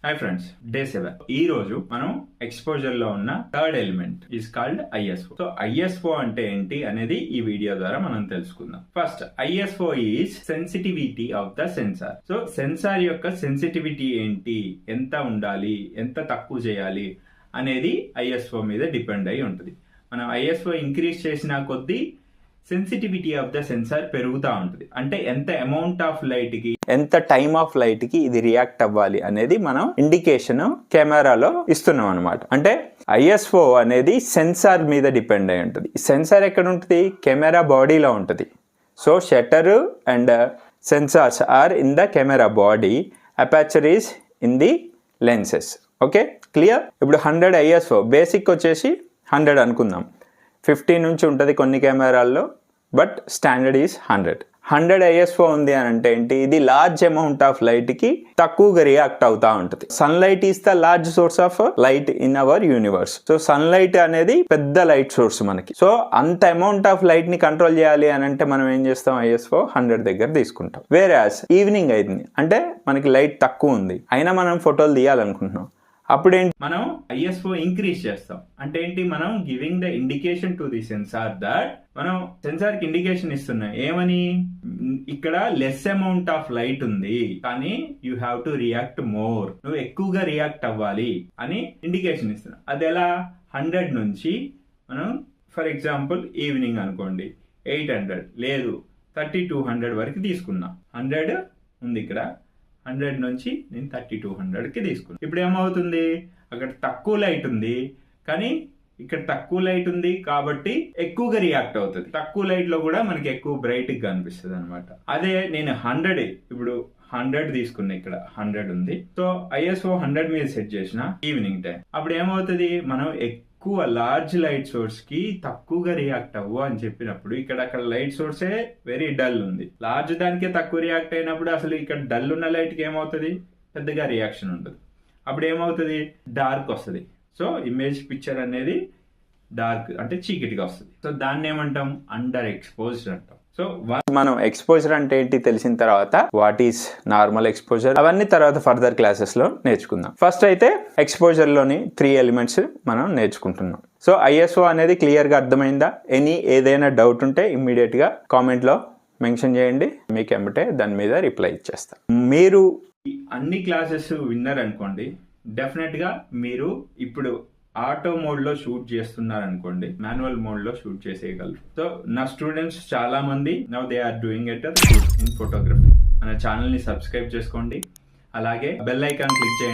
Hi friends, day 7. ఈ రోజు మనం ఎక్స్పోజర్ లో ఉన్న third element is called ISO. So ISO అంటే ఏంటి అనేది ఈ వీడియో ద్వారా మనం తెలుసుకుందాం. First, ISO is sensitivity of the sensor. So sensor యొక్క సెన్సిటివిటీ ఏంటి, ఎంత ఉండాలి, ఎంత తక్కువ చేయాలి అనేది ఐఎస్ఓ మీద డిపెండ్ అయి ఉంటుంది. మనం ఐఎస్ఓ ఇంక్రీజ్ చేసిన కొద్దీ సెన్సిటివిటీ ఆఫ్ ద సెన్సార్ పెరుగుతూ ఉంటుంది. అంటే ఎంత అమౌంట్ ఆఫ్ లైట్ కి, ఎంత టైమ్ ఆఫ్ లైట్ కి ఇది రియాక్ట్ అవ్వాలి అనేది మనం ఇండికేషన్ కెమెరాలో ఇస్తున్నాం అనమాట. అంటే ఐఎస్ఓ అనేది సెన్సార్ మీద డిపెండ్ అయి ఉంటుంది. సెన్సార్ ఎక్కడ ఉంటుంది? కెమెరా బాడీలో ఉంటుంది. So shutter and sensors are in the camera body, aperture is in the lenses. Okay, clear? ఇప్పుడు 100 ఐఎస్ఓ బేసిక్ వచ్చేసి 100 అనుకుందాం. 50 నుంచి ఉంటుంది కొన్ని కెమెరాల్లో, బట్ స్టాండర్డ్ ఈజ్ 100 ఐఎస్ఓ ఉంది అని అంటే ఏంటి? ఇది లార్జ్ అమౌంట్ ఆఫ్ లైట్ కి తక్కువగా రియాక్ట్ అవుతా ఉంటుంది. Sunlight is the large source of light in our universe. So sunlight అనేది పెద్ద లైట్ సోర్స్ మనకి. సో అంత అమౌంట్ ఆఫ్ లైట్ ని కంట్రోల్ చేయాలి అని అంటే మనం ఏం చేస్తాం? ఐఎస్ఓ 100 దగ్గర తీసుకుంటాం. వేరాస్ ఈవినింగ్ అయింది అంటే మనకి లైట్ తక్కువ ఉంది, అయినా మనం ఫోటోలు తీయాలనుకుంటున్నాం. అప్పుడేంటి? మనం ఐఎస్ఓ ఇంక్రీజ్ చేస్తాం. అంటే ఏంటి? మనం giving the indication to the sensor that మనం సెన్సార్ కి ఇండికేషన్ ఇస్తున్నాం. ఏమని? ఇక్కడ లెస్ అమౌంట్ ఆఫ్ లైట్ ఉంది, కానీ you have to react more, నువ్వు ఎక్కువగా రియాక్ట్ అవ్వాలి అని ఇండికేషన్ ఇస్తున్నాం. అది ఎలా? 100 నుంచి మనం ఫర్ ఎగ్జాంపుల్ ఈవినింగ్ అనుకోండి 800 లేదు 3200 వరకు తీసుకున్నాం. 100 ఉంది ఇక్కడ, 100 నుంచి నేను 3200కి తీసుకున్నాను. ఇప్పుడు ఏమవుతుంది? అక్కడ తక్కువ లైట్ ఉంది, కానీ ఇక్కడ తక్కువ లైట్ ఉంది కాబట్టి ఎక్కువగా రియాక్ట్ అవుతుంది. తక్కువ లైట్ లో కూడా మనకి ఎక్కువ బ్రైట్ గా కనిపిస్తుంది అనమాట. అదే నేను 100 ఇప్పుడు 100 తీసుకున్నా, ఇక్కడ 100 ఉంది. సో ఐఎస్ఓ 100 మీద సెట్ చేసిన ఈవినింగ్ టైం. అప్పుడు ఏమవుతుంది? మనం ఎక్కువ లార్జ్ లైట్ సోర్స్ కి తక్కువగా రియాక్ట్ అవ్వు అని చెప్పినప్పుడు అక్కడ లైట్ సోర్సే వెరీ డల్ ఉంది. లార్జ్ దానికే తక్కువ రియాక్ట్ అయినప్పుడు అసలు ఇక్కడ డల్ ఉన్న లైట్ కి ఏమవుతుంది? పెద్దగా రియాక్షన్ ఉండదు. అప్పుడు ఏమవుతుంది? డార్క్ వస్తుంది. సో ఇమేజ్ పిక్చర్ అనేది డార్క్ అంటే చీకటిగా వస్తుంది. సో దాన్ని ఏమంటాం? అండర్ ఎక్స్పోజ్డ్ అంటాం. సో మనం ఎక్స్పోజర్ అంటే ఏంటి తెలిసిన తర్వాత వాట్ ఈస్ నార్మల్ ఎక్స్పోజర్ అవన్నీ తర్వాత ఫర్దర్ క్లాసెస్ లో నేర్చుకుందాం. ఫస్ట్ అయితే ఎక్స్పోజర్ లోని 3 ఎలిమెంట్స్ మనం నేర్చుకుంటున్నాం. సో ఐఎస్ఓ అనేది క్లియర్ గా అర్థమైందా? ఏదైనా డౌట్ ఉంటే ఇమ్మీడియట్ గా కామెంట్ లో మెన్షన్ చేయండి, మీకు ఏమంటే దాని మీద రిప్లై ఇచ్చేస్తా. మీరు అన్ని క్లాసెస్ విన్నర్ అనుకోండి, డెఫినెట్ గా మీరు ఇప్పుడు ఆటో మోడ్ లో షూట్ చేస్తున్నారు అనుకోండి, మాన్యువల్ మోడ్ లో షూట్ చేసేయగలరు. సో నా స్టూడెంట్స్ చాలా మంది now they are doing it in photography. మన ఛానల్ ని సబ్స్క్రైబ్ చేసుకోండి, అలాగే బెల్ ఐకాన్ క్లిక్ చేయండి.